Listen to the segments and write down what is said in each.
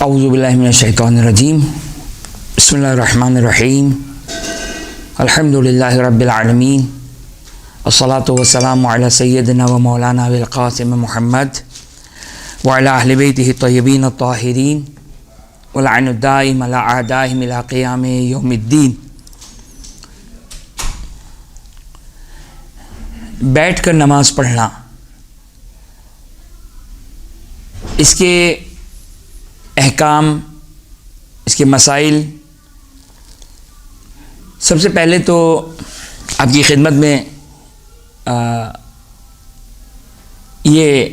اعوذ باللہ من الشیطان الرجیم بسم اللہ الرحمن الرحیم الحمد للہ رب العالمین والصلاة والسلام علی سیدنا و مولانا القاسم محمد وعلی اہل بیتہ الطیبین الطاہرین واللعن الدائم علی اعدائہم الی قیام یوم الدین۔ بیٹھ کر نماز پڑھنا، اس کے احکام، اس کے مسائل، سب سے پہلے تو آپ کی خدمت میں یہ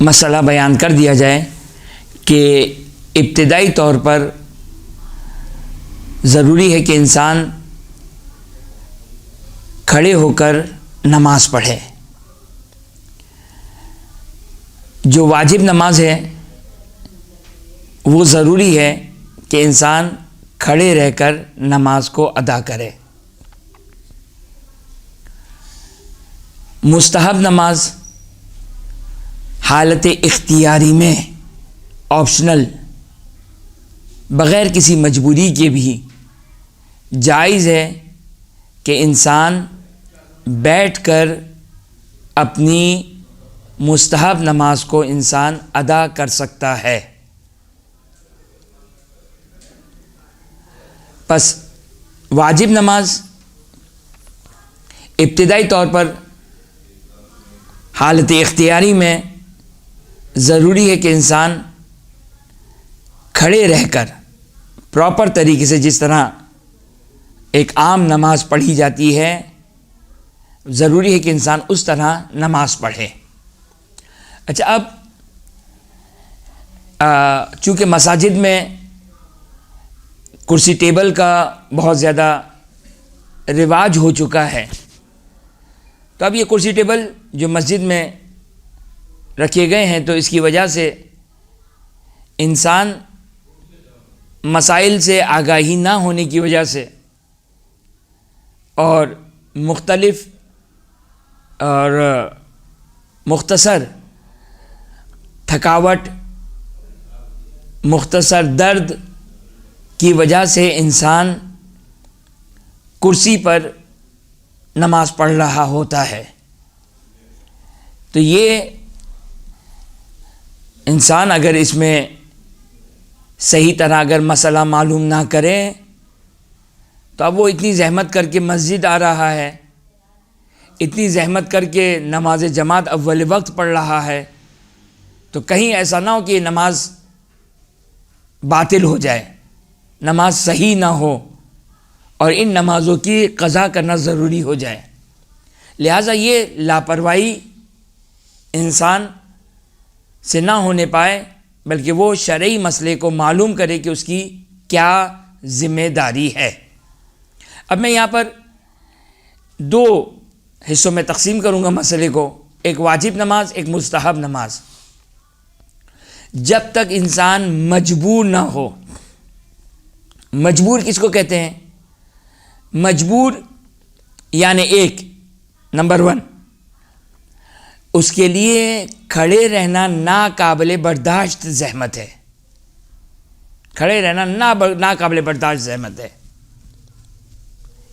مسئلہ بیان کر دیا جائے کہ ابتدائی طور پر ضروری ہے کہ انسان کھڑے ہو کر نماز پڑھے۔ جو واجب نماز ہے وہ ضروری ہے کہ انسان کھڑے رہ کر نماز کو ادا کرے۔ مستحب نماز حالت اختیاری میں آپشنل، بغیر کسی مجبوری کے بھی جائز ہے کہ انسان بیٹھ کر اپنی مستحب نماز کو انسان ادا کر سکتا ہے۔ پس واجب نماز ابتدائی طور پر حالت اختیاری میں ضروری ہے کہ انسان کھڑے رہ کر پراپر طریقے سے، جس طرح ایک عام نماز پڑھی جاتی ہے، ضروری ہے کہ انسان اس طرح نماز پڑھے۔ اچھا، اب چونکہ مساجد میں کرسی ٹیبل کا بہت زیادہ رواج ہو چکا ہے، تو اب یہ کرسی ٹیبل جو مسجد میں رکھے گئے ہیں، تو اس کی وجہ سے انسان مسائل سے آگاہی نہ ہونے کی وجہ سے اور مختلف اور مختصر تھکاوٹ، مختصر درد کی وجہ سے انسان کرسی پر نماز پڑھ رہا ہوتا ہے۔ تو یہ انسان اگر اس میں صحیح طرح اگر مسئلہ معلوم نہ کرے، تو اب وہ اتنی زحمت کر کے مسجد آ رہا ہے، اتنی زحمت کر کے نماز جماعت اول وقت پڑھ رہا ہے، تو کہیں ایسا نہ ہو کہ یہ نماز باطل ہو جائے، نماز صحیح نہ ہو اور ان نمازوں کی قضا کرنا ضروری ہو جائے۔ لہٰذا یہ لاپرواہی انسان سے نہ ہونے پائے، بلکہ وہ شرعی مسئلے کو معلوم کرے کہ اس کی کیا ذمہ داری ہے۔ اب میں یہاں پر دو حصوں میں تقسیم کروں گا مسئلے کو، ایک واجب نماز، ایک مستحب نماز۔ جب تک انسان مجبور نہ ہو، مجبور کس کو کہتے ہیں؟ مجبور یعنی ایک نمبر 1، اس کے لیے کھڑے رہنا ناقابل برداشت زحمت ہے، کھڑے رہنا ناقابل برداشت زحمت ہے۔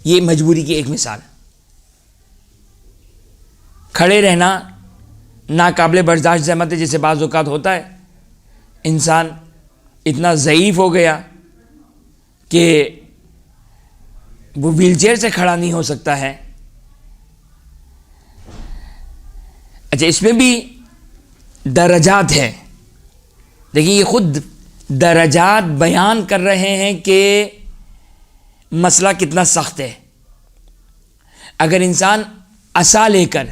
یہ مجبوری کی ایک مثال، کھڑے رہنا ناقابل برداشت زحمت ہے۔ جیسے بعض اوقات ہوتا ہے انسان اتنا ضعیف ہو گیا کہ وہ ویل چیئر سے کھڑا نہیں ہو سکتا ہے۔ اچھا، اس میں بھی درجات ہیں۔ دیکھیے، یہ خود درجات بیان کر رہے ہیں کہ مسئلہ کتنا سخت ہے۔ اگر انسان عصا لے کر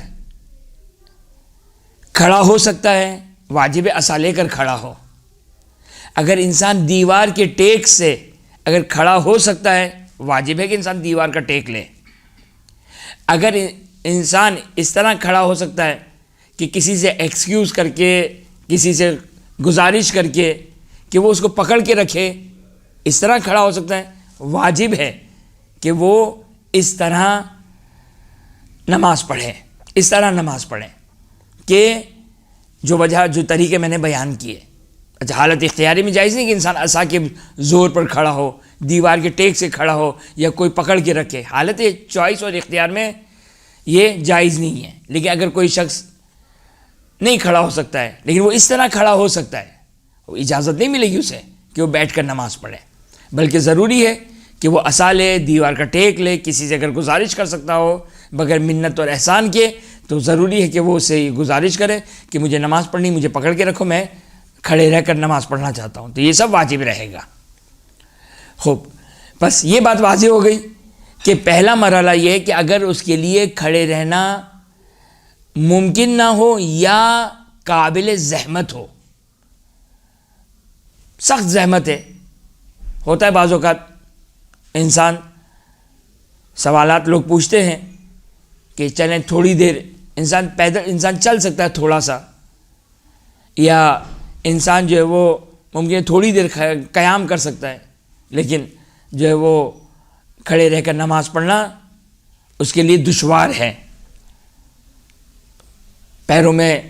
کھڑا ہو سکتا ہے، واجب عصا لے کر کھڑا ہو۔ اگر انسان دیوار کے ٹیک سے اگر کھڑا ہو سکتا ہے، واجب ہے کہ انسان دیوار کا ٹیک لے۔ اگر انسان اس طرح کھڑا ہو سکتا ہے کہ کسی سے ایکسکیوز کر کے، کسی سے گزارش کر کے کہ وہ اس کو پکڑ کے رکھے، اس طرح کھڑا ہو سکتا ہے، واجب ہے کہ وہ اس طرح نماز پڑھیں، اس طرح نماز پڑھیں کہ جو طریقے میں نے بیان کیے۔ اچھا حالت اختیاری میں جائز نہیں کہ انسان عصا کے زور پر کھڑا ہو، دیوار کے ٹیک سے کھڑا ہو یا کوئی پکڑ کے رکھے، حالت چوائس اور اختیار میں یہ جائز نہیں ہے. لیکن اگر کوئی شخص نہیں کھڑا ہو سکتا ہے لیکن وہ اس طرح کھڑا ہو سکتا ہے، وہ اجازت نہیں ملے گی اسے کہ وہ بیٹھ کر نماز پڑھے، بلکہ ضروری ہے کہ وہ عصا لے، دیوار کا ٹیک لے، کسی سے اگر گزارش کر سکتا ہو بغیر منت اور احسان کے تو ضروری ہے کہ وہ اسے گزارش کرے کہ مجھے نماز پڑھنی، مجھے پکڑ کے رکھو، میں کھڑے رہ کر نماز پڑھنا چاہتا ہوں. تو یہ سب واجب رہے گا. خوب، بس یہ بات واضح ہو گئی کہ پہلا مرحلہ یہ ہے کہ اگر اس کے لیے کھڑے رہنا ممکن نہ ہو یا قابل زحمت ہو، سخت زحمت ہے، ہوتا ہے بعض اوقات انسان سوالات لوگ پوچھتے ہیں کہ چلیں تھوڑی دیر، انسان پیدل انسان چل سکتا ہے تھوڑا سا، یا انسان جو ہے وہ ممکن ہے تھوڑی دیر قیام کر سکتا ہے، لیکن جو ہے وہ کھڑے رہ کر نماز پڑھنا اس کے لیے دشوار ہے. پیروں میں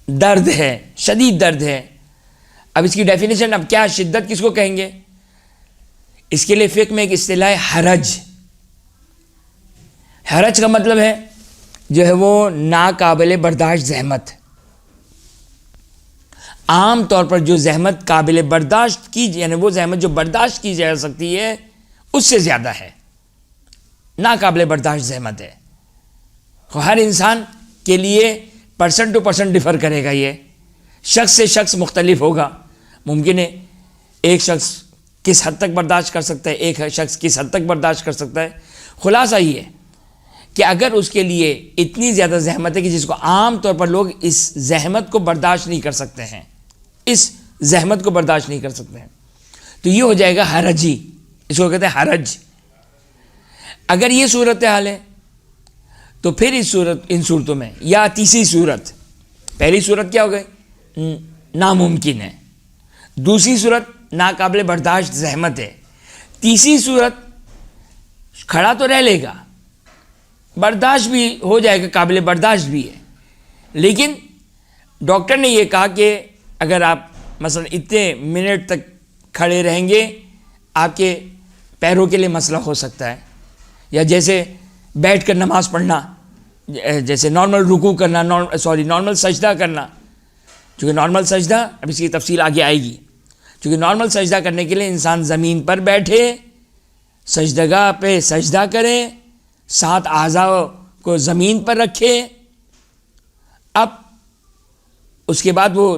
درد ہے، شدید درد ہے. اب اس کی ڈیفینیشن، اب کیا شدت کس کو کہیں گے؟ اس کے لیے فقہ میں ایک اصطلاح ہے حرج. حرج کا مطلب ہے جو ہے وہ ناقابل برداشت زحمت. عام طور پر جو زحمت قابل برداشت کی، یعنی وہ زحمت جو برداشت کی جا سکتی ہے اس سے زیادہ ہے، ناقابل برداشت زحمت ہے. ہر انسان کے لیے پرسن ٹو پرسن ڈفر کرے گا، یہ شخص سے شخص مختلف ہوگا. ممکن ہے ایک شخص کس حد تک برداشت کر سکتا ہے، ایک شخص کس حد تک برداشت کر سکتا ہے. خلاصہ یہ ہے کہ اگر اس کے لیے اتنی زیادہ زحمت ہے کہ جس کو عام طور پر لوگ اس زحمت کو برداشت نہیں کر سکتے ہیں، اس زحمت کو برداشت نہیں کر سکتے ہیں، تو یہ ہو جائے گا حرجی. اس کو کہتے ہیں حرج. اگر یہ صورت حال ہے تو پھر ان صورتوں میں، یا تیسری صورت، پہلی صورت کیا ہو گئی؟ ناممکن ہے. دوسری صورت ناقابل برداشت زحمت ہے. تیسری صورت کھڑا تو رہ لے گا، برداشت بھی ہو جائے گا، قابل برداشت بھی ہے، لیکن ڈاکٹر نے یہ کہا کہ اگر آپ مثلا اتنے منٹ تک کھڑے رہیں گے آپ کے پیروں کے لیے مسئلہ ہو سکتا ہے. یا جیسے بیٹھ کر نماز پڑھنا، جیسے نارمل رکوع کرنا، نارمل سجدہ کرنا. چونکہ نارمل سجدہ، اب اس کی تفصیل آگے آئے گی، چونکہ نارمل سجدہ کرنے کے لیے انسان زمین پر بیٹھے، سجدگاہ پہ سجدہ کرے، 7 اعضاء کو زمین پر رکھے، اب اس کے بعد وہ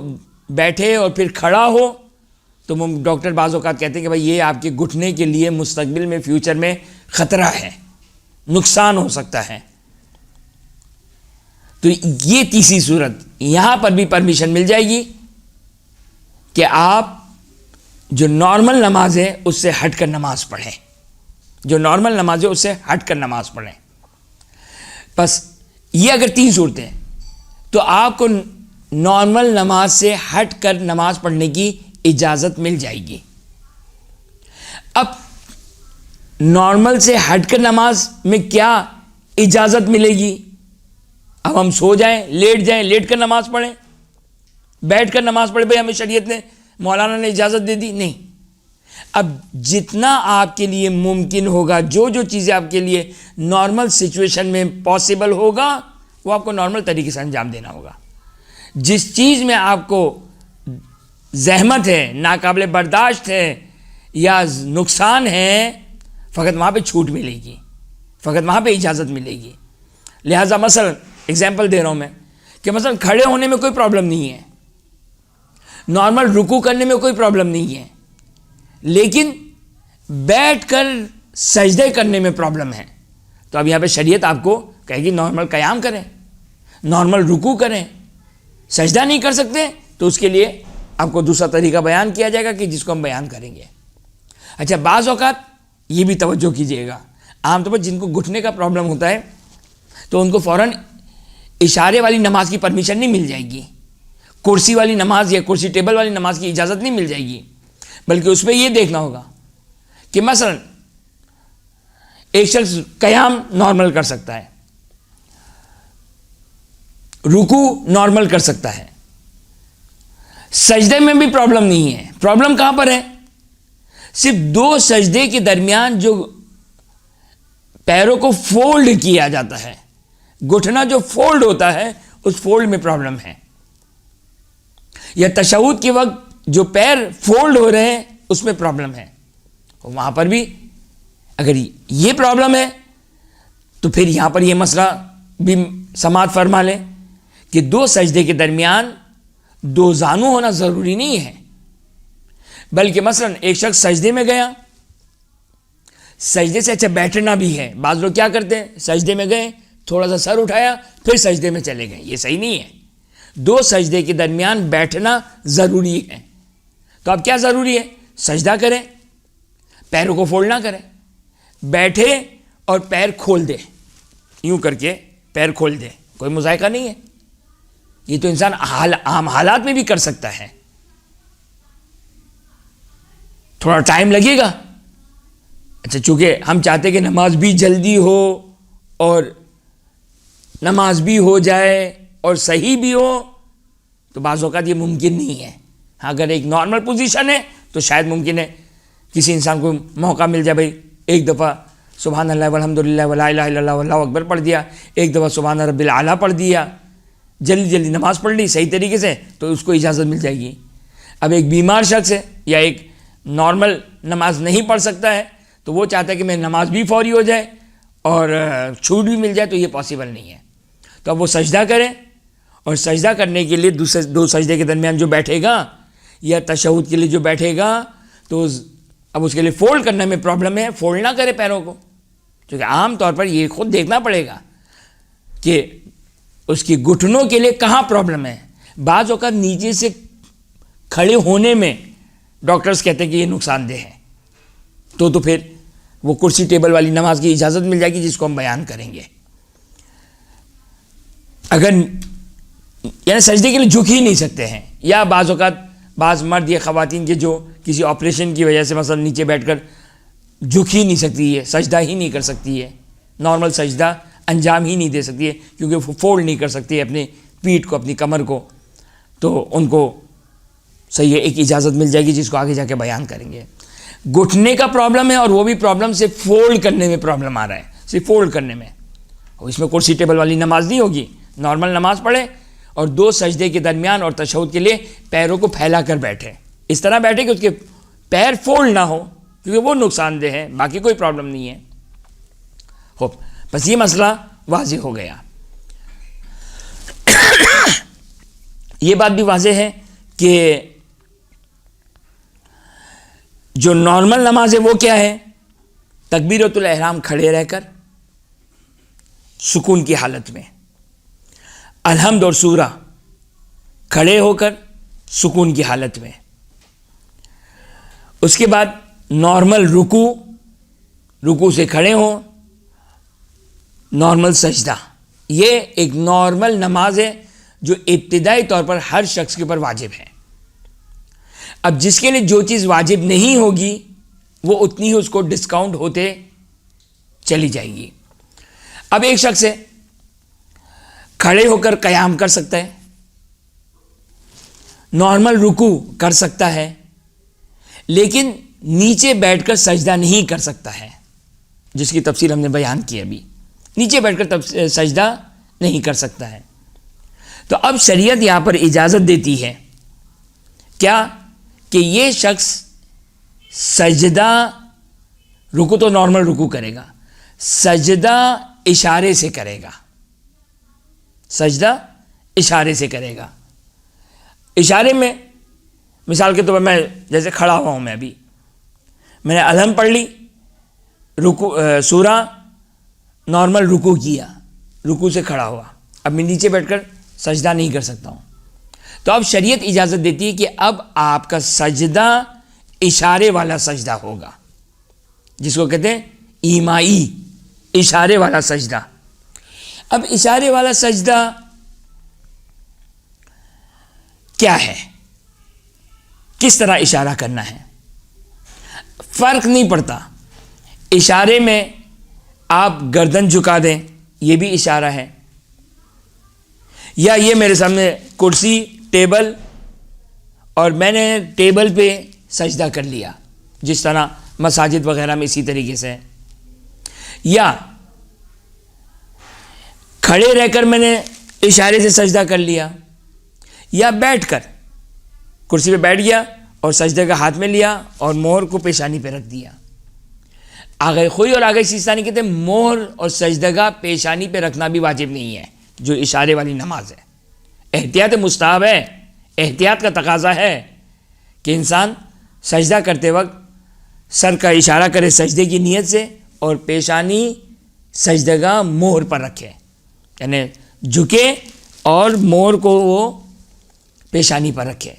بیٹھے اور پھر کھڑا ہو، تو ڈاکٹر بعض اوقات کہتے ہیں کہ بھائی یہ آپ کے گھٹنے کے لیے مستقبل میں، فیوچر میں خطرہ ہے، نقصان ہو سکتا ہے. تو یہ تیسری صورت، یہاں پر بھی پرمیشن مل جائے گی کہ آپ جو نارمل نماز ہے اس سے ہٹ کر نماز پڑھیں، جو نارمل نماز ہے اس سے ہٹ کر نماز پڑھیں. بس یہ اگر 3 صورتیں، تو آپ کو نارمل نماز سے ہٹ کر نماز پڑھنے کی اجازت مل جائے گی. اب نارمل سے ہٹ کر نماز میں کیا اجازت ملے گی؟ اب ہم سو جائیں، لیٹ کر نماز پڑھیں، بیٹھ کر نماز پڑھیں؟ بھائی ہمیں شریعت نے، مولانا نے اجازت دے دی؟ نہیں. اب جتنا آپ کے لیے ممکن ہوگا، جو چیزیں آپ کے لیے نارمل سچویشن میں پاسبل ہوگا، وہ آپ کو نارمل طریقے سے انجام دینا ہوگا. جس چیز میں آپ کو زحمت ہے، ناقابل برداشت ہے یا نقصان ہے، فقط وہاں پہ چھوٹ ملے گی، فقط وہاں پہ اجازت ملے گی. لہٰذا مثلا اگزامپل دے رہا ہوں میں کہ مثلا کھڑے ہونے میں کوئی پرابلم نہیں ہے، نارمل رکوع کرنے میں کوئی پرابلم نہیں ہے، لیکن بیٹھ کر سجدے کرنے میں پرابلم ہے. تو اب یہاں پہ شریعت آپ کو کہے گی نارمل قیام کریں، نارمل رکوع کریں. سجدہ نہیں کر سکتے تو اس کے لیے آپ کو دوسرا طریقہ بیان کیا جائے گا کہ جس کو ہم بیان کریں گے. اچھا، بعض اوقات یہ بھی توجہ کیجیے گا، عام طور پر جن کو گھٹنے کا پرابلم ہوتا ہے تو ان کو فوراً اشارے والی نماز کی پرمیشن نہیں مل جائے گی، کرسی والی نماز یا کرسی ٹیبل والی نماز کی اجازت نہیں مل جائے گی، بلکہ اس میں یہ دیکھنا ہوگا کہ مثلا ایک شخص قیام نارمل کر سکتا ہے، رکوع نارمل کر سکتا ہے، سجدے میں بھی پرابلم نہیں ہے. پرابلم کہاں پر ہے؟ صرف 2 سجدے کے درمیان جو پیروں کو فولڈ کیا جاتا ہے، گھٹنا جو فولڈ ہوتا ہے، اس فولڈ میں پرابلم ہے. یا تشہود کے وقت جو پیر فولڈ ہو رہے ہیں اس میں پرابلم ہے. وہاں پر بھی اگر یہ پرابلم ہے تو پھر یہاں پر یہ مسئلہ بھی سماعت فرما لیں کہ 2 سجدے کے درمیان 2 زانو ہونا ضروری نہیں ہے، بلکہ مثلا ایک شخص سجدے میں گیا، سجدے سے اچھا بیٹھنا بھی ہے. بعض لوگ کیا کرتے ہیں، سجدے میں گئے، تھوڑا سا سر اٹھایا، پھر سجدے میں چلے گئے. یہ صحیح نہیں ہے. 2 سجدے کے درمیان بیٹھنا ضروری ہے. تو اب کیا ضروری ہے؟ سجدہ کریں، پیروں کو فولڈ نہ کریں، بیٹھے اور پیر کھول دے، یوں کر کے پیر کھول دے. کوئی مذائقہ نہیں ہے. یہ تو انسان عام حالات میں بھی کر سکتا ہے. تھوڑا ٹائم لگے گا. اچھا، چونکہ ہم چاہتے کہ نماز بھی جلدی ہو اور نماز بھی ہو جائے اور صحیح بھی ہو، تو بعض اوقات یہ ممکن نہیں ہے. اگر ایک نارمل پوزیشن ہے تو شاید ممکن ہے کسی انسان کو موقع مل جائے، بھائی ایک دفعہ سبحان اللہ والحمد للہ ولا الہ الا اللہ واللہ اکبر پڑھ دیا، ایک دفعہ سبحان رب الاعلیٰ پڑھ دیا، جلدی نماز پڑھ لی صحیح طریقے سے، تو اس کو اجازت مل جائے گی. اب ایک بیمار شخص ہے یا ایک نارمل نماز نہیں پڑھ سکتا ہے، تو وہ چاہتا ہے کہ میں نماز بھی فوری ہو جائے اور چھوٹ بھی مل جائے، تو یہ پاسبل نہیں ہے. تو اب وہ سجدہ کریں، اور سجدہ کرنے کے لیے 2 سجدے کے درمیان جو بیٹھے گا یا تشہود کے لیے جو بیٹھے گا، تو اب اس کے لیے فولڈ کرنے میں پرابلم ہے. فولڈ نہ کرے پیروں کو، کیونکہ عام طور پر یہ خود دیکھنا پڑے گا کہ اس کی گھٹنوں کے لیے کہاں پرابلم ہے. بعض اوقات نیچے سے کھڑے ہونے میں ڈاکٹرز کہتے ہیں کہ یہ نقصان دہ ہے، تو پھر وہ کرسی ٹیبل والی نماز کی اجازت مل جائے گی، جس کو ہم بیان کریں گے. اگر یعنی سجدے کے لیے جھک ہی نہیں سکتے ہیں، یا بعض اوقات بعض مرد یا خواتین کے جو کسی آپریشن کی وجہ سے مثلا نیچے بیٹھ کر جھک ہی نہیں سکتی ہے، سجدہ ہی نہیں کر سکتی ہے، نارمل سجدہ انجام ہی نہیں دے سکتی ہے، کیونکہ وہ فولڈ نہیں کر سکتی ہے اپنی پیٹھ کو، اپنی کمر کو، تو ان کو صحیح ہے ایک اجازت مل جائے گی، جس کو آگے جا کے بیان کریں گے. گھٹنے کا پرابلم ہے، اور وہ بھی پرابلم سے فولڈ کرنے میں پرابلم آ رہا ہے، صرف فولڈ کرنے میں. اور اس میں کرسی ٹیبل والی نماز نہیں ہوگی، نارمل نماز پڑھے اور 2 سجدے کے درمیان اور تشہود کے لیے پیروں کو پھیلا کر بیٹھے، اس طرح بیٹھے کہ اس کے پیر فولڈ نہ ہو، کیونکہ وہ نقصان دہ ہے، باقی کوئی پرابلم نہیں ہے. بس یہ مسئلہ واضح ہو گیا. یہ بات بھی واضح ہے کہ جو نارمل نماز ہے وہ کیا ہے؟ تکبیرۃ الاحرام کھڑے رہ کر سکون کی حالت میں، الحمد اور سورہ کھڑے ہو کر سکون کی حالت میں، اس کے بعد نارمل رکوع سے کھڑے ہوں، نارمل سجدہ. یہ ایک نارمل نماز ہے جو ابتدائی طور پر ہر شخص کے اوپر واجب ہے. اب جس کے لیے جو چیز واجب نہیں ہوگی وہ اتنی ہی اس کو ڈسکاؤنٹ ہوتے چلی جائے گی. اب ایک شخص ہے کھڑے ہو کر قیام کر سکتا ہے، نارمل رکوع کر سکتا ہے، لیکن نیچے بیٹھ کر سجدہ نہیں کر سکتا ہے، جس کی تفصیل ہم نے بیان کی ابھی. نیچے بیٹھ کر سجدہ نہیں کر سکتا ہے. تو اب شریعت یہاں پر اجازت دیتی ہے کیا کہ یہ شخص سجدہ، رکوع تو نارمل رکوع کرے گا، سجدہ اشارے سے کرے گا، سجدہ اشارے سے کرے گا. اشارے میں مثال کے طور پر میں جیسے کھڑا ہوا ہوں، میں ابھی میں نے الحمد پڑھ لی، سورہ نارمل رکوع کیا، رکوع سے کھڑا ہوا، اب میں نیچے بیٹھ کر سجدہ نہیں کر سکتا ہوں. تو اب شریعت اجازت دیتی ہے کہ اب آپ کا سجدہ اشارے والا سجدہ ہوگا، جس کو کہتے ہیں ایمائی، اشارے والا سجدہ. اب اشارے والا سجدہ کیا ہے، کس طرح اشارہ کرنا ہے؟ فرق نہیں پڑتا. اشارے میں آپ گردن جھکا دیں، یہ بھی اشارہ ہے، یا یہ میرے سامنے کرسی ٹیبل اور میں نے ٹیبل پہ سجدہ کر لیا، جس طرح مساجد وغیرہ میں اسی طریقے سے، یا کھڑے رہ کر میں نے اشارے سے سجدہ کر لیا، یا بیٹھ کر کرسی پہ بیٹھ گیا اور سجدے کا ہاتھ میں لیا اور مہر کو پیشانی پہ رکھ دیا۔ آگے خوئی اور آگے سیستانی کہتے ہیں مہر اور سجدگاہ پیشانی پہ رکھنا بھی واجب نہیں ہے جو اشارے والی نماز ہے۔ احتیاط مستحب ہے، احتیاط کا تقاضا ہے کہ انسان سجدہ کرتے وقت سر کا اشارہ کرے سجدے کی نیت سے اور پیشانی سجدگاہ مہر پر رکھے، یعنی جھکے اور مہر کو وہ پیشانی پر رکھے۔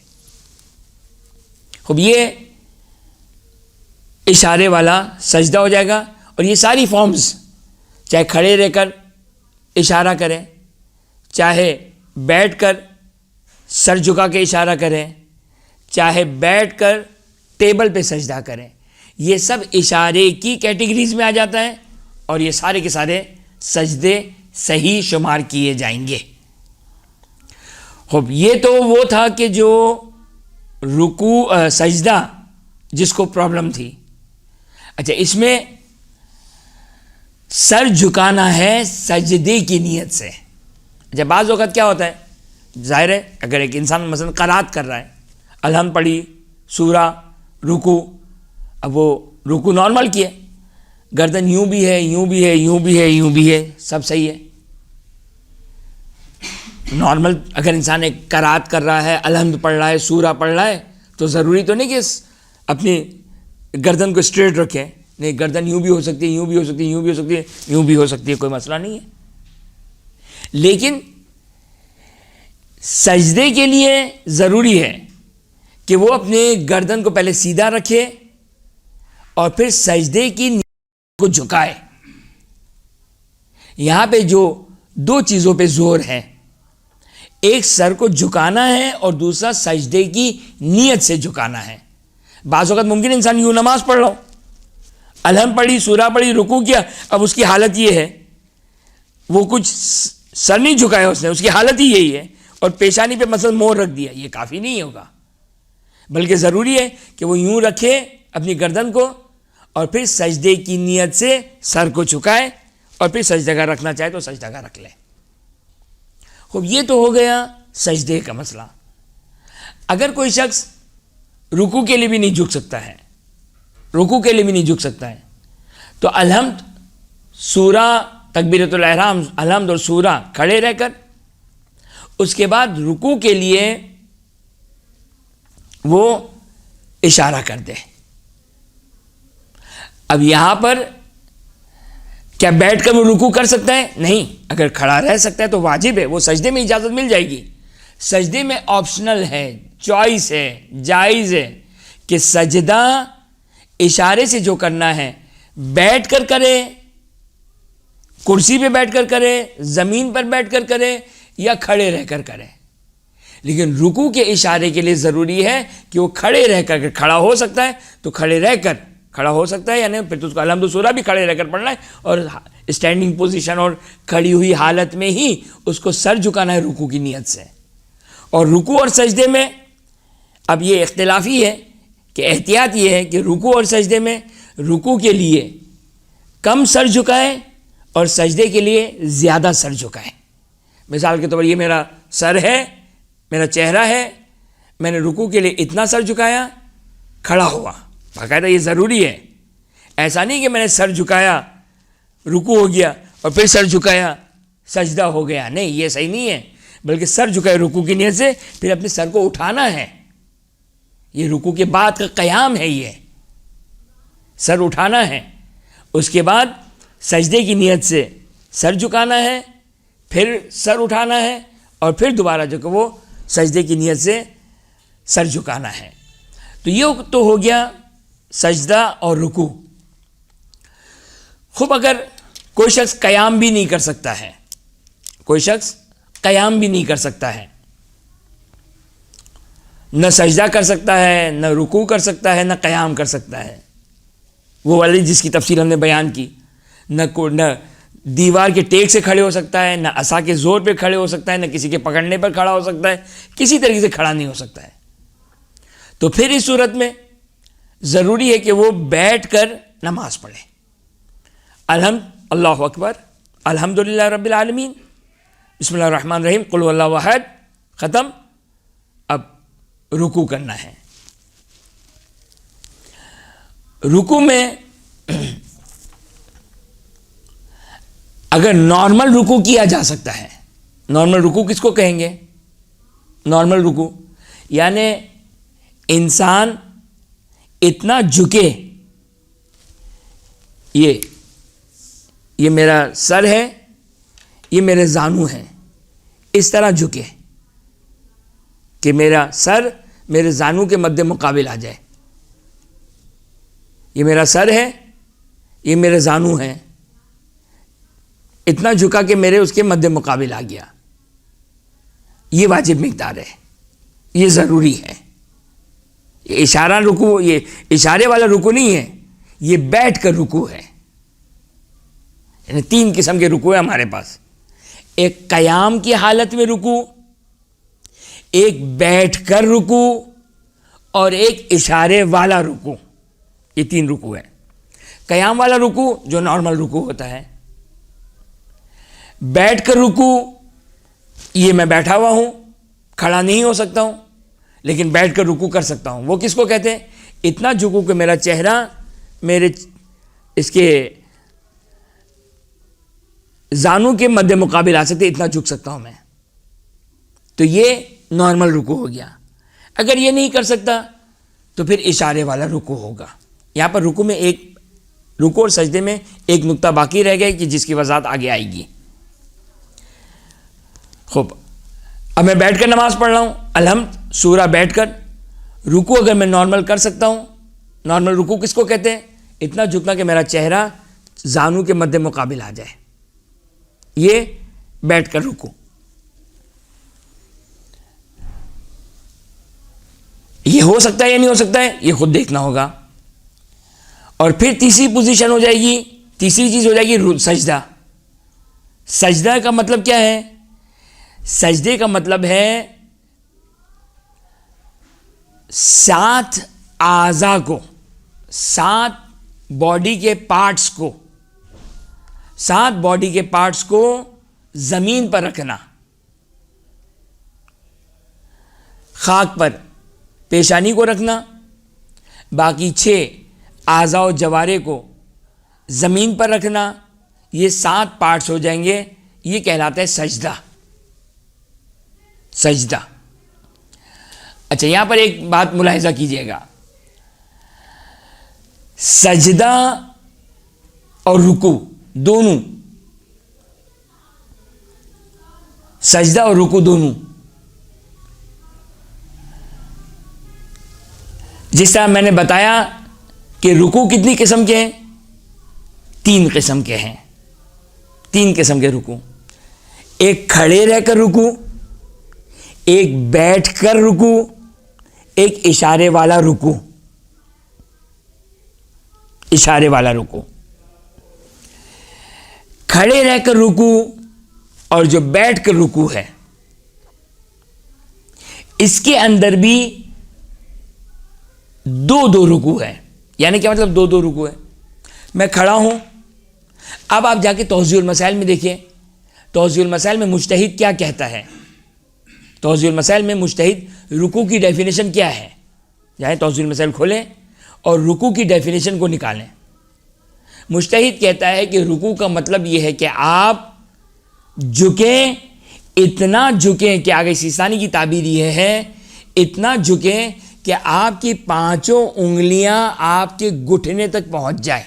خوب یہ اشارے والا سجدہ ہو جائے گا، اور یہ ساری فارمز چاہے کھڑے رہ کر اشارہ کریں، چاہے بیٹھ کر سر جھکا کے اشارہ کریں، چاہے بیٹھ کر ٹیبل پہ سجدہ کریں، یہ سب اشارے کی کیٹیگریز میں آ جاتا ہے، اور یہ سارے کے سارے سجدے صحیح شمار کیے جائیں گے۔ خوب یہ تو وہ تھا کہ جو سجدہ جس کو پرابلم تھی۔ اچھا، اس میں سر جھکانا ہے سجدے کی نیت سے۔ اچھا، بعض وقت کیا ہوتا ہے، ظاہر ہے اگر ایک انسان مثلا قرات کر رہا ہے، الحمد پڑھی، سورہ، رکوع، اب وہ رکوع نارمل کیے، گردن یوں بھی ہے، یوں بھی ہے، یوں بھی ہے، یوں بھی ہے، سب صحیح ہے نارمل۔ اگر انسان ایک قرات کر رہا ہے، الحمد پڑھ رہا ہے، سورہ پڑھ رہا ہے، تو ضروری تو نہیں کہ اپنی گردن کو اسٹریٹ رکھے، نہیں، گردن یوں بھی ہو سکتی ہے، یوں بھی ہو سکتی ہے، یوں بھی ہو سکتی ہے، یوں بھی ہو سکتی ہے، کوئی مسئلہ نہیں ہے۔ لیکن سجدے کے لیے ضروری ہے کہ وہ اپنے گردن کو پہلے سیدھا رکھے اور پھر سجدے کی نیت کو جھکائے۔ یہاں پہ جو دو چیزوں پہ زور ہے، ایک سر کو جھکانا ہے اور دوسرا سجدے کی نیت سے جھکانا ہے۔ بعض وقت ممکن انسان یوں نماز پڑھ رہا ہو، الحمد پڑھی، سورہ پڑھی، رکوع کیا، اب اس کی حالت یہ ہے، وہ کچھ سر نہیں جھکایا اس نے، اس کی حالت ہی یہی ہے، اور پیشانی پہ مثلا مہر رکھ دیا، یہ کافی نہیں ہوگا، بلکہ ضروری ہے کہ وہ یوں رکھے اپنی گردن کو اور پھر سجدے کی نیت سے سر کو جھکائے اور پھر سجدہ کا رکھنا چاہے تو سجدہ کا رکھ لے۔ خوب یہ تو ہو گیا سجدے کا مسئلہ۔ اگر کوئی شخص رکوع کے لیے بھی نہیں جھک سکتا ہے، رکوع کے لیے بھی نہیں جھک سکتا ہے، تو الحمد، سورہ، تکبیرۃ الاحرام، الحمد اور سورہ کھڑے رہ کر، اس کے بعد رکوع کے لیے وہ اشارہ کر دے۔ اب یہاں پر کیا بیٹھ کر وہ رکوع کر سکتا ہے؟ نہیں، اگر کھڑا رہ سکتا ہے تو واجب ہے، وہ سجدے میں اجازت مل جائے گی۔ سجدے میں آپشنل ہے، چوائس ہے، جائز ہے کہ سجدہ اشارے سے جو کرنا ہے بیٹھ کر کرے، کرسی پہ بیٹھ کر کرے، زمین پر بیٹھ کر کرے، یا کھڑے رہ کر کرے۔ لیکن رکوع کے اشارے کے لیے ضروری ہے کہ وہ کھڑے رہ کر، کھڑا ہو سکتا ہے تو کھڑے رہ کر کھڑا ہو سکتا ہے، یعنی پھر تو اس کو الحمد سورہ بھی کھڑے رہ کر پڑھنا ہے، اور اسٹینڈنگ پوزیشن اور کھڑی ہوئی حالت میں ہی اس کو سر جھکانا ہے رکوع کی نیت سے۔ اور رکوع اور سجدے میں اب یہ اختلافی ہے کہ احتیاط یہ ہے کہ رکوع اور سجدے میں رکوع کے لیے کم سر جھکائے اور سجدے کے لیے زیادہ سر جھکائے۔ مثال کے طور پر یہ میرا سر ہے، میرا چہرہ ہے، میں نے رکوع کے لیے اتنا سر جھکایا، کھڑا ہوا، باقاعدہ یہ ضروری ہے۔ ایسا نہیں کہ میں نے سر جھکایا، رکوع ہو گیا، اور پھر سر جھکایا، سجدہ ہو گیا، نہیں، یہ صحیح نہیں ہے، بلکہ سر جھکائے رکوع کی نیت سے، پھر اپنے سر کو اٹھانا ہے۔ یہ رکوع کے بعد کا قیام ہے، یہ سر اٹھانا ہے، اس کے بعد سجدے کی نیت سے سر جھکانا ہے، پھر سر اٹھانا ہے، اور پھر دوبارہ جو کہ وہ سجدے کی نیت سے سر جھکانا ہے۔ تو یہ تو ہو گیا سجدہ اور رکوع۔ خوب اگر کوئی شخص قیام بھی نہیں کر سکتا ہے، کوئی شخص قیام بھی نہیں کر سکتا ہے، نہ سجدہ کر سکتا ہے، نہ رکوع کر سکتا ہے، نہ قیام کر سکتا ہے، وہ والی جس کی تفصیل ہم نے بیان کی، نہ دیوار کے ٹیک سے کھڑے ہو سکتا ہے، نہ عصا کے زور پہ کھڑے ہو سکتا ہے، نہ کسی کے پکڑنے پر کھڑا ہو سکتا ہے، کسی طریقے سے کھڑا نہیں ہو سکتا ہے۔ تو پھر اس صورت میں ضروری ہے کہ وہ بیٹھ کر نماز پڑھے. اللہ اکبر، الحمدللہ رب العالمین، بسم اللہ الرحمن الرحیم، قل هو اللہ احد، ختم. اب رکوع کرنا ہے. رکوع میں اگر نارمل رکوع کیا جا سکتا ہے، نارمل رکوع کس کو کہیں گے؟ نارمل رکوع یعنی انسان اتنا جھکے، یہ میرا سر ہے، یہ میرے زانو ہیں، اس طرح جھکے کہ میرا سر میرے زانو کے مد مقابل آ جائے. یہ میرا سر ہے، یہ میرے زانو ہیں، اتنا جھکا کہ میرے اس کے مد مقابل آ گیا. یہ واجب مقدار ہے، یہ ضروری ہے. یہ اشارہ رکوع، یہ اشارے والا رکوع نہیں ہے، یہ بیٹھ کر رکوع ہے. یعنی 3 قسم کے رکوع ہیں ہمارے پاس. ایک قیام کی حالت میں رکوع، ایک بیٹھ کر رکوع، اور ایک اشارے والا رکوع. یہ 3 رکوع ہیں. قیام والا رکوع جو نارمل رکوع ہوتا ہے. بیٹھ کر رکوع، یہ میں بیٹھا ہوا ہوں، کھڑا نہیں ہو سکتا ہوں لیکن بیٹھ کر رکوع کر سکتا ہوں. وہ کس کو کہتے ہیں؟ اتنا جھکوں کہ میرا چہرہ میرے اس کے زانو کے مد مقابل آ سکتے، اتنا جھک سکتا ہوں میں. تو یہ نارمل رکوع ہو گیا. اگر یہ نہیں کر سکتا تو پھر اشارے والا رکوع ہوگا. یہاں پر رکوع میں رکوع اور سجدے میں ایک نقطہ باقی رہ گیا کہ جس کی وضاحت آگے آئے گی. خوب، اب میں بیٹھ کر نماز پڑھ رہا ہوں، الحمد سورہ بیٹھ کر. رکوع اگر میں نارمل کر سکتا ہوں، نارمل رکوع کس کو کہتے ہیں؟ اتنا جھکنا کہ میرا چہرہ زانو کے مد مقابل آ جائے. یہ بیٹھ کر رکوع. یہ ہو سکتا ہے یا نہیں ہو سکتا ہے، یہ خود دیکھنا ہوگا. اور پھر تیسری پوزیشن ہو جائے گی، تیسری چیز ہو جائے گی سجدہ. سجدہ کا مطلب کیا ہے؟ سجدے کا مطلب ہے 7 اعضاء کو، 7 باڈی کے پارٹس کو، 7 باڈی کے پارٹس کو زمین پر رکھنا. خاک پر پیشانی کو رکھنا، باقی 6 اعضاء و جوارے کو زمین پر رکھنا. یہ 7 پارٹس ہو جائیں گے. یہ کہلاتا ہے سجدہ. سجدہ. اچھا، یہاں پر ایک بات ملاحظہ کیجئے گا. سجدہ اور رکوع دونوں، سجدہ اور رکوع دونوں، جس طرح میں نے بتایا کہ رکوع کتنی قسم کے ہیں؟ 3 قسم کے ہیں. 3 قسم کے رکوع. ایک کھڑے رہ کر رکوع، ایک بیٹھ کر رکوع، ایک اشارے والا رکوع. اشارے والا رکوع. کھڑے رہ کر رکوع اور جو بیٹھ کر رکوع ہے، اس کے اندر بھی 2 رکوع ہے. یعنی کیا مطلب 2 رکوع ہے؟ میں کھڑا ہوں. اب آپ جا کے توضیح المسائل میں دیکھیں، توضیح المسائل میں مجتہد کیا کہتا ہے. توضیح المسائل میں مجتہد رکوع کی ڈیفینیشن کیا ہے؟ جائیں توضیح المسائل کھولیں اور رکوع کی ڈیفینیشن کو نکالیں. مجتہد کہتا ہے کہ رکوع کا مطلب یہ ہے کہ آپ جھکیں، اتنا جھکیں کہ آگے سیستانی کی تعبیر یہ ہے، اتنا جھکیں کہ آپ کی 5 انگلیاں آپ کے گھٹنے تک پہنچ جائیں.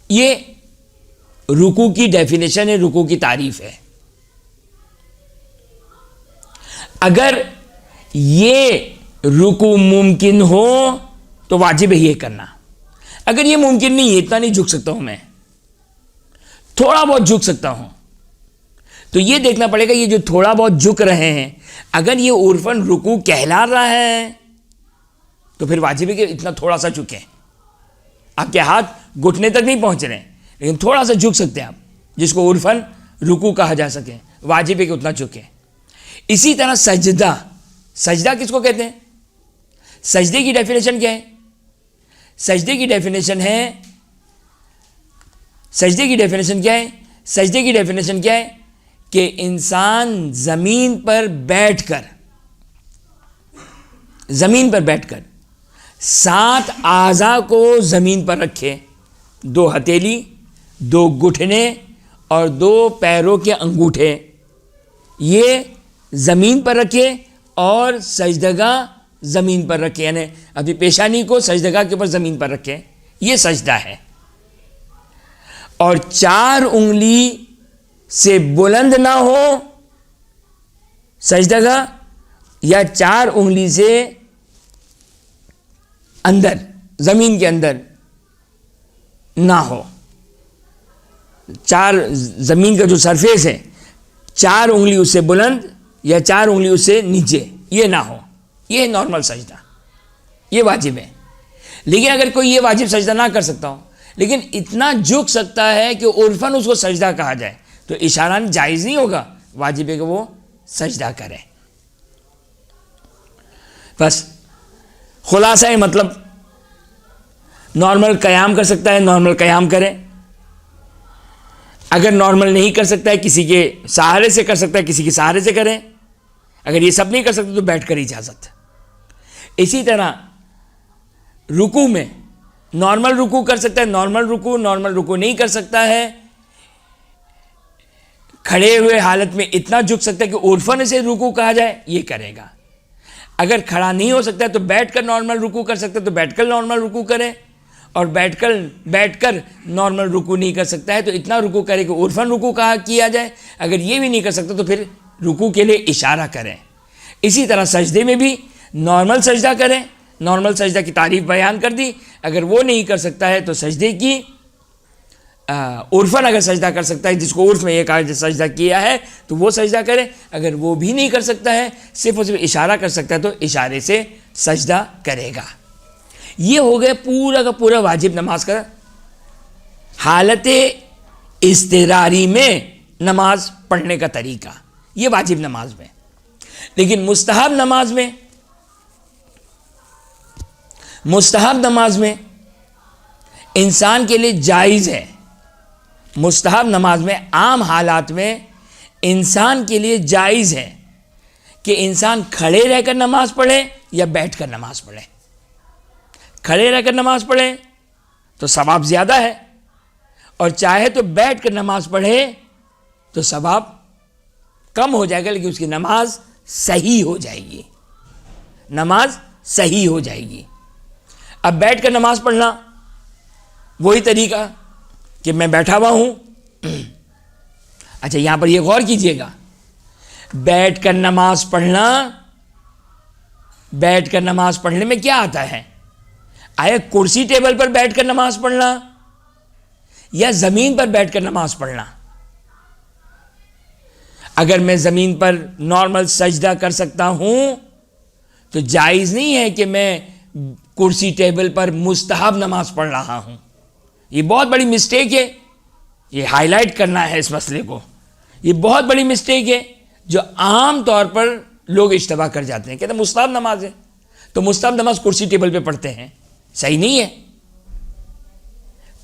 یہ رکوع کی ڈیفینیشن ہے، رکوع کی تعریف ہے. اگر یہ رکوع ممکن ہو تو واجب ہے یہ کرنا. اگر یہ ممکن نہیں ہے، اتنا نہیں جھک سکتا ہوں میں، تھوڑا بہت جھک سکتا ہوں، تو یہ دیکھنا پڑے گا یہ جو تھوڑا بہت جھک رہے ہیں، اگر یہ عرفاً رکوع کہلا رہا ہے تو پھر واجب ہے کہ اتنا تھوڑا سا جھکیں. آپ کے ہاتھ گھٹنے تک نہیں پہنچ رہے ہیں لیکن تھوڑا سا جھک سکتے ہیں آپ، جس کو عرفاً رکوع کہا جا سکے. واجب ہے کہ اتنا جھکیں. اسی طرح سجدہ، سجدہ کس کو کہتے ہیں؟ سجدے کی ڈیفینیشن کیا ہے؟ سجدے کی ڈیفینیشن کیا ہے کہ انسان زمین پر بیٹھ کر 7 اعضاء کو زمین پر رکھے، 2 ہتھیلی، 2 گھٹنے اور 2 پیروں کے انگوٹھے، یہ زمین پر رکھے اور سجدگاہ زمین پر رکھے، یعنی ابھی پیشانی کو سجدگاہ کے اوپر زمین پر رکھے، یہ سجدہ ہے۔ اور 4 انگلی سے بلند نہ ہو سجدگاہ، یا 4 انگلی سے اندر زمین کے اندر نہ ہو، 4 زمین کا جو سرفیس ہے 4 انگلی اس سے بلند یا 4 انگلی اس سے نیچے یہ نہ ہو، یہ نارمل سجدہ، یہ واجب ہے۔ لیکن اگر کوئی یہ واجب سجدہ نہ کر سکتا ہو لیکن اتنا جھک سکتا ہے کہ عرفاً اس کو سجدہ کہا جائے تو اشارہ جائز نہیں ہوگا، واجب ہے کہ وہ سجدہ کرے۔ بس خلاصہ مطلب نارمل قیام کر سکتا ہے نارمل قیام کرے، اگر نارمل نہیں کر سکتا ہے کسی کے سہارے سے کر سکتا ہے کسی کے سہارے سے کرے، اگر یہ سب نہیں کر سکتے تو بیٹھ کر اجازت۔ اسی طرح رکوع میں نارمل رکوع کر سکتا ہے نارمل رکوع نہیں کر سکتا ہے، کھڑے ہوئے حالت میں اتنا جھک سکتا ہے کہ عرفاً اسے رکوع کہا جائے، یہ کرے گا۔ اگر کھڑا نہیں ہو سکتا ہے تو بیٹھ کر نارمل رکوع کر سکتا ہے تو بیٹھ کر نارمل رکوع کرے، اور بیٹھ کر نارمل رکوع نہیں کر سکتا ہے تو اتنا رکوع کرے کہ عرفاً رکوع کیا جائے، اگر یہ بھی نہیں کر سکتا تو پھر رکوع کے لیے اشارہ کریں۔ اسی طرح سجدے میں بھی نارمل سجدہ کریں، نارمل سجدہ کی تعریف بیان کر دی، اگر وہ نہیں کر سکتا ہے تو سجدے کی عرفاً اگر سجدہ کر سکتا ہے، جس کو عرف میں یہ کہا سجدہ کیا ہے تو وہ سجدہ کرے، اگر وہ بھی نہیں کر سکتا ہے صرف اور صرف اشارہ کر سکتا ہے تو اشارے سے سجدہ کرے گا۔ یہ ہو گیا پورا کا پورا واجب نماز کا حالت اضطراری میں نماز پڑھنے کا طریقہ، یہ واجب نماز میں۔ لیکن مستحب نماز میں انسان کے لیے جائز ہے، مستحب نماز میں عام حالات میں انسان کے لیے جائز ہے کہ انسان کھڑے رہ کر نماز پڑھے یا بیٹھ کر نماز پڑھے۔ کھڑے رہ کر نماز پڑھے تو ثواب زیادہ ہے، اور چاہے تو بیٹھ کر نماز پڑھے تو ثواب کم ہو جائے گا، لیکن اس کی نماز صحیح ہو جائے گی۔ اب بیٹھ کر نماز پڑھنا وہی طریقہ کہ میں بیٹھا ہوا ہوں، اچھا یہاں پر یہ غور کیجئے گا، بیٹھ کر نماز پڑھنے میں کیا آتا ہے؟ آیا کرسی ٹیبل پر بیٹھ کر نماز پڑھنا یا زمین پر بیٹھ کر نماز پڑھنا؟ اگر میں زمین پر نارمل سجدہ کر سکتا ہوں تو جائز نہیں ہے کہ میں کرسی ٹیبل پر مستحب نماز پڑھ رہا ہوں۔ یہ بہت بڑی مسٹیک ہے، یہ ہائی لائٹ کرنا ہے اس مسئلے کو، یہ بہت بڑی مسٹیک ہے جو عام طور پر لوگ اشتباہ کر جاتے ہیں، کہتے ہیں مستحب نماز ہے تو مستحب نماز کرسی ٹیبل پہ پڑھتے ہیں، صحیح نہیں ہے۔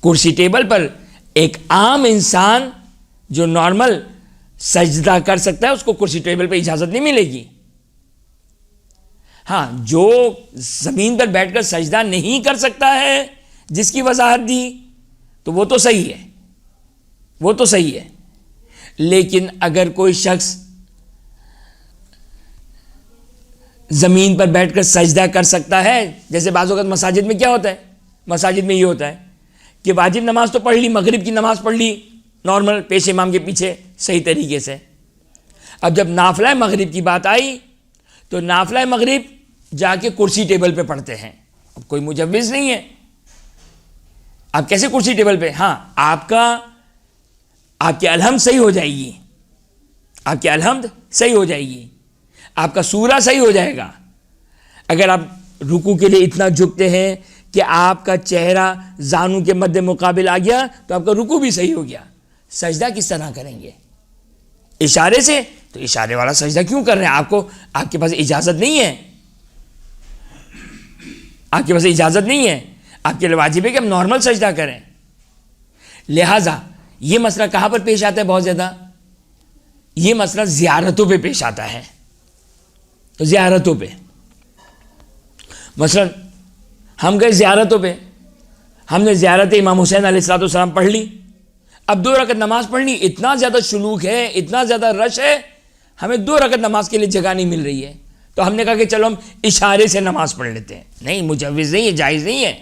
کرسی ٹیبل پر ایک عام انسان جو نارمل سجدہ کر سکتا ہے اس کو کرسی ٹیبل پہ اجازت نہیں ملے گی۔ ہاں جو زمین پر بیٹھ کر سجدہ نہیں کر سکتا ہے جس کی وضاحت دی تو وہ تو صحیح ہے، لیکن اگر کوئی شخص زمین پر بیٹھ کر سجدہ کر سکتا ہے، جیسے بعض اوقات مساجد میں کیا ہوتا ہے، مساجد میں یہ ہوتا ہے کہ واجب نماز تو پڑھ لی، مغرب کی نماز پڑھ لی نارمل پیش امام کے پیچھے صحیح طریقے سے، اب جب نافلہ مغرب کی بات آئی تو نافلہ مغرب جا کے کرسی ٹیبل پہ پڑھتے ہیں، اب کوئی مجوز نہیں ہے، آپ کیسے کرسی ٹیبل پہ؟ ہاں آپ کی الحمد صحیح ہو جائے گی، آپ کا سورہ صحیح ہو جائے گا۔ اگر آپ رکوع کے لیے اتنا جھکتے ہیں کہ آپ کا چہرہ زانوں کے مد مقابل آ گیا تو آپ کا رکوع بھی صحیح ہو گیا۔ سجدہ کس طرح کریں گے؟ اشارے سے تو اشارے والا سجدہ کیوں کر رہے ہیں؟ آپ کے پاس اجازت نہیں ہے، آپ کے پاس اجازت نہیں ہے، آپ کے لیے واجب ہے کہ ہم نارمل سجدہ کریں۔ لہٰذا یہ مسئلہ کہاں پر پیش آتا ہے بہت زیادہ؟ یہ مسئلہ زیارتوں پہ پیش آتا ہے، زیارتوں پہ۔ مثلا ہم گئے زیارتوں پہ، ہم نے زیارت امام حسین علیہ الصلوۃ والسلام پڑھ لی، اب 2 رکعت نماز پڑھنی، اتنا زیادہ شلوغ ہے، اتنا زیادہ رش ہے، ہمیں 2 رکعت نماز کے لیے جگہ نہیں مل رہی ہے، تو ہم نے کہا کہ چلو ہم اشارے سے نماز پڑھ لیتے ہیں۔ نہیں، مجوز نہیں ہے، جائز نہیں ہے،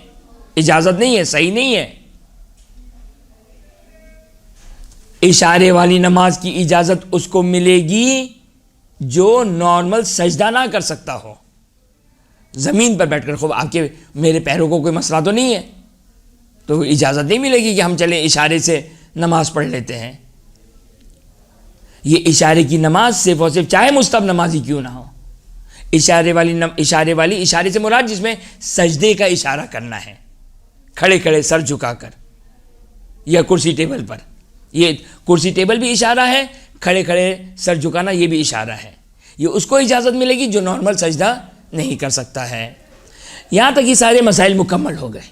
اجازت نہیں ہے، صحیح نہیں ہے۔ اشارے والی نماز کی اجازت اس کو ملے گی جو نارمل سجدہ نہ کر سکتا ہو، زمین پر بیٹھ کر۔ خوب آپ کے میرے پیروں کو کوئی مسئلہ تو نہیں ہے، تو اجازت نہیں ملے گی کہ ہم چلیں اشارے سے نماز پڑھ لیتے ہیں۔ یہ اشارے کی نماز صرف اور صرف چاہے مستحب نماز ہی کیوں نہ ہو، اشارے سے مراد جس میں سجدے کا اشارہ کرنا ہے، کھڑے کھڑے سر جھکا کر، یا کرسی ٹیبل پر۔ یہ کرسی ٹیبل بھی اشارہ ہے، کھڑے کھڑے سر جھکانا یہ بھی اشارہ ہے۔ یہ اس کو اجازت ملے گی جو نارمل سجدہ نہیں کر سکتا ہے۔ یہاں تک یہ سارے مسائل مکمل ہو گئے۔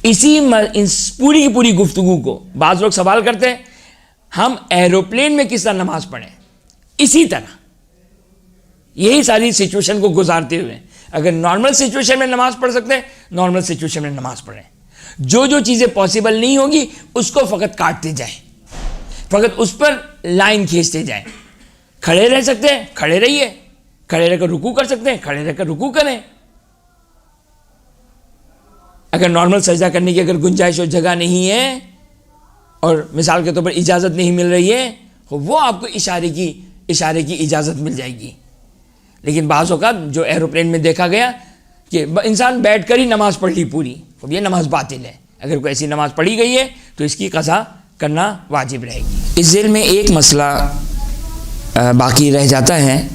اس پوری کی پوری گفتگو کو بعض لوگ سوال کرتے ہیں ہم ایروپلین میں کس طرح نماز پڑھیں؟ اسی طرح یہی ساری سچویشن کو گزارتے ہوئے اگر نارمل سچویشن میں نماز پڑھ سکتے ہیں، نارمل سچویشن میں نماز پڑھیں۔ جو چیزیں پاسبل نہیں ہوگی اس کو فقط کاٹتے جائیں، فقط اس پر لائن کھینچتے جائیں۔ کھڑے رہ سکتے ہیں، کھڑے رہیے، کھڑے رہ کر رکوع کر سکتے ہیں، کھڑے رہ کر رکوع کریں۔ اگر نارمل سجدہ کرنے کی اگر گنجائش اور جگہ نہیں ہے اور مثال کے طور پر اجازت نہیں مل رہی ہے، وہ آپ کو اشارے کی اجازت مل جائے گی۔ لیکن بعض اوقات جو ایروپلین میں دیکھا گیا کہ انسان بیٹھ کر ہی نماز پڑھ لی پوری، اب یہ نماز باطل ہے۔ اگر کوئی ایسی نماز پڑھی گئی ہے تو اس کی قضا کرنا واجب رہے گی۔ اس ذیل میں ایک مسئلہ باقی رہ جاتا ہے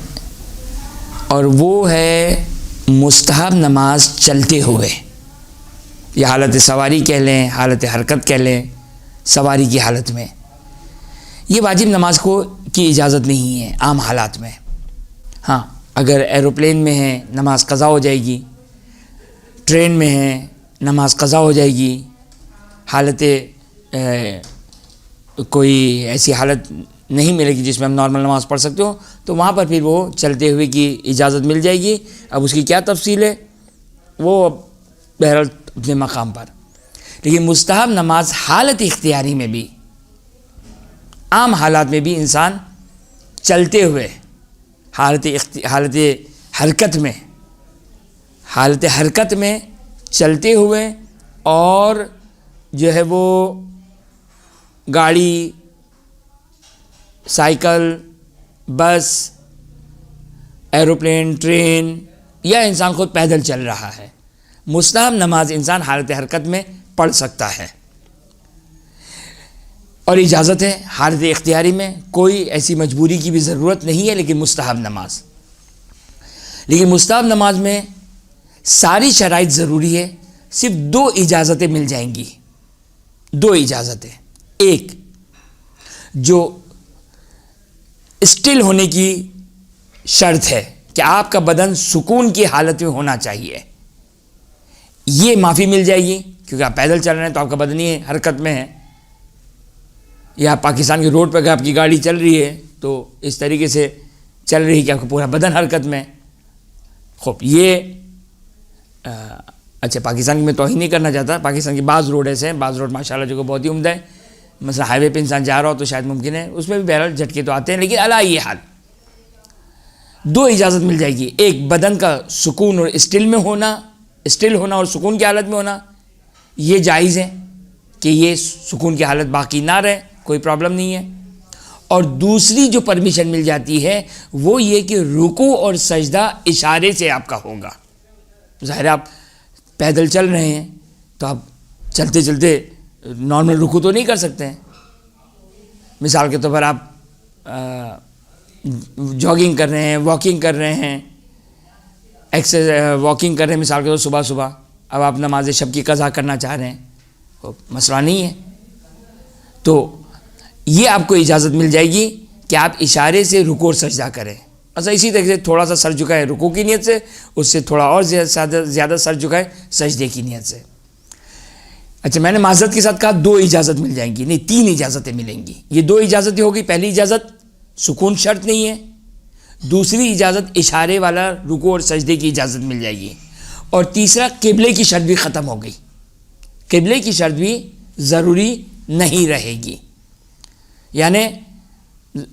اور وہ ہے مستحب نماز چلتے ہوئے، یا حالت سواری کہہ لیں، حالت حرکت کہہ لیں، سواری کی حالت میں یہ واجب نماز کی اجازت نہیں ہے عام حالات میں۔ ہاں، اگر ایروپلین میں ہے نماز قضا ہو جائے گی، ٹرین میں ہے نماز قضا ہو جائے گی، حالت کوئی ایسی حالت نہیں ملے گی جس میں ہم نارمل نماز پڑھ سکتے ہو، تو وہاں پر پھر وہ چلتے ہوئے کی اجازت مل جائے گی۔ اب اس کی کیا تفصیل ہے وہ بہرحال اپنے مقام پر۔ لیکن مستحب نماز حالت اختیاری میں بھی، عام حالات میں بھی انسان چلتے ہوئے حالت حرکت میں چلتے ہوئے، اور جو ہے وہ گاڑی، سائیکل، بس، ایروپلین، ٹرین، یا انسان خود پیدل چل رہا ہے، مستحب نماز انسان حالت حرکت میں پڑھ سکتا ہے، اور اجازت ہے حالت اختیاری میں، کوئی ایسی مجبوری کی بھی ضرورت نہیں ہے۔ لیکن مستحب نماز میں ساری شرائط ضروری ہے، صرف 2 اجازتیں مل جائیں گی، 2 اجازتیں۔ ایک جو اسٹل ہونے کی شرط ہے کہ آپ کا بدن سکون کی حالت میں ہونا چاہیے، یہ معافی مل جائے گی، کیونکہ آپ پیدل چل رہے ہیں تو آپ کا بدن ہی حرکت میں ہے، یا پاکستان کی روڈ پہ اگر آپ کی گاڑی چل رہی ہے تو اس طریقے سے چل رہی کہ آپ کا پورا بدن حرکت میں۔ خوب یہ اچھا، پاکستان میں توہین نہیں کرنا چاہتا، پاکستان کی بعض روڈ ایسے ہیں، بعض روڈ ماشاءاللہ جو کہ بہت ہی عمدہ ہے، مثلا ہائی وے پہ انسان جا رہا ہو تو شاید ممکن ہے اس میں بھی بہرحال جھٹکے تو آتے ہیں، لیکن علی یہ حال 2 اجازت مل جائے گی۔ ایک بدن کا سکون اور اسٹل ہونا اور سکون کی حالت میں ہونا، یہ جائز ہے کہ یہ سکون کی حالت باقی نہ رہے، کوئی پرابلم نہیں ہے۔ اور دوسری جو پرمیشن مل جاتی ہے وہ یہ کہ رکوع اور سجدہ اشارے سے آپ کا ہوگا۔ ظاہر آپ پیدل چل رہے ہیں تو آپ چلتے چلتے نارمل رکوع تو نہیں کر سکتے ہیں، مثال کے طور پر آپ جاگنگ کر رہے ہیں، واکنگ کر رہے ہیں، واکنگ کر رہے ہیں مثال کے طور صبح، اب آپ نماز شب کی قضا کرنا چاہ رہے ہیں، مسئلہ نہیں ہے، تو یہ آپ کو اجازت مل جائے گی کہ آپ اشارے سے رکوع اور سجدہ کریں. اچھا اسی طرح سے تھوڑا سا سر جھکائے رکوع کی نیت سے, اس سے تھوڑا اور زیادہ سر جھکائے سجدے کی نیت سے. اچھا میں نے معذرت کے ساتھ کہا 2 اجازت مل جائیں گی, نہیں 3 اجازتیں ملیں گی. یہ 2 اجازتیں ہوگی. پہلی اجازت سکون شرط نہیں ہے, دوسری اجازت اشارے والا رکوع اور سجدے کی اجازت مل جائے گی, اور تیسرا قبلے کی شرط بھی ختم ہو گئی. قبلے کی شرط بھی ضروری نہیں رہے گی. یعنی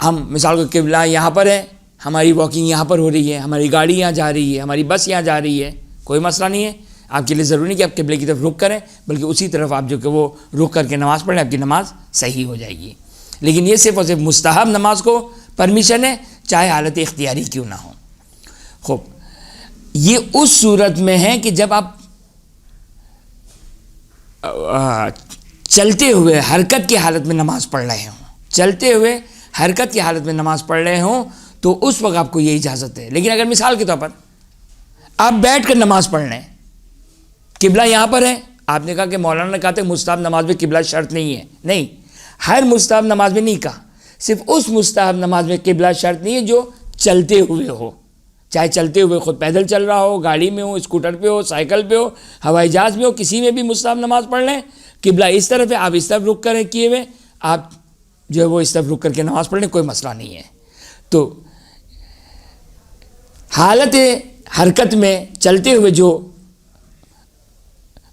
ہم مثال کو قبلہ یہاں پر ہے, ہماری واکنگ یہاں پر ہو رہی ہے, ہماری گاڑی یہاں جا رہی ہے, ہماری بس یہاں جا رہی ہے, کوئی مسئلہ نہیں ہے. آپ کے لیے ضروری نہیں کہ آپ قبلے کی طرف رخ کریں, بلکہ اسی طرف آپ جو کہ وہ رخ کر کے نماز پڑھیں, آپ کی نماز صحیح ہو جائے گی. لیکن یہ صرف اور صرف مستحب نماز کو پرمیشن ہے, چاہے حالت اختیاری کیوں نہ ہو. خوب, یہ اس صورت میں ہے کہ جب آپ چلتے ہوئے حرکت کی حالت میں نماز پڑھ رہے ہوں, چلتے ہوئے حرکت کی حالت میں نماز پڑھ رہے ہوں تو اس وقت آپ کو یہ اجازت ہے. لیکن اگر مثال کے طور پر آپ بیٹھ کر نماز پڑھ رہے ہیں, قبلہ یہاں پر ہے, آپ نے کہا کہ مولانا نے کہا تھا مستحب نماز میں قبلہ شرط نہیں ہے. نہیں, ہر مستحب نماز میں نہیں کہا, صرف اس مستحب نماز میں قبلہ شرط نہیں ہے جو چلتے ہوئے ہو. چاہے چلتے ہوئے خود پیدل چل رہا ہو, گاڑی میں ہو, اسکوٹر پہ ہو, سائیکل پہ ہو, ہوائی جہاز میں ہو, کسی میں بھی مستحب نماز پڑھ لیں, قبلہ اس طرف ہے, آپ اس طرف رخ کریں کیے ہوئے, آپ جو ہے وہ اس طرف رخ کر کے نماز پڑھ لیں, کوئی مسئلہ نہیں ہے. تو حالت حرکت میں چلتے ہوئے جو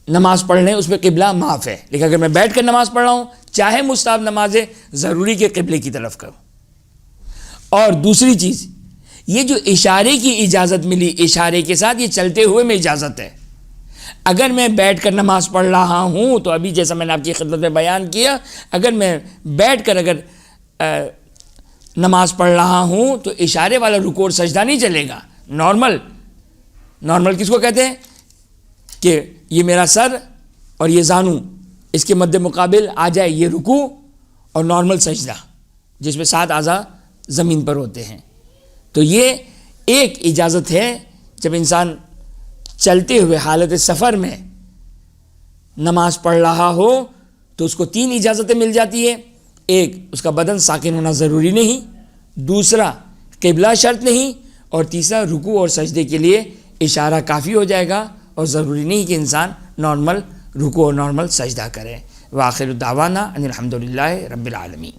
نماز پڑھ لیں اس میں قبلہ معاف ہے. لیکن اگر میں بیٹھ کر نماز پڑھ رہا ہوں, چاہے مستحب نماز ہے, ضروری کہ قبلے کی طرف کروں. اور دوسری چیز, یہ جو اشارے کی اجازت ملی, اشارے کے ساتھ یہ چلتے ہوئے میں اجازت ہے. اگر میں بیٹھ کر نماز پڑھ رہا ہوں تو ابھی جیسا میں نے آپ کی خدمت میں بیان کیا, اگر میں بیٹھ کر اگر نماز پڑھ رہا ہوں تو اشارے والا رکوع اور سجدہ نہیں چلے گا. نارمل کس کو کہتے ہیں کہ یہ میرا سر اور یہ زانو, اس کے مد مقابل آ جائے یہ رکوع اور نارمل سجدہ جس میں 7 اعضاء زمین پر ہوتے ہیں. تو یہ ایک اجازت ہے جب انسان چلتے ہوئے حالت سفر میں نماز پڑھ رہا ہو تو اس کو 3 اجازتیں مل جاتی ہے. ایک, اس کا بدن ساکن ہونا ضروری نہیں, دوسرا قبلہ شرط نہیں, اور تیسرا رکوع اور سجدے کے لیے اشارہ کافی ہو جائے گا اور ضروری نہیں کہ انسان نارمل رکوع اور نارمل سجدہ کرے. وآخر دعوانا ان الحمدللہ رب العالمین.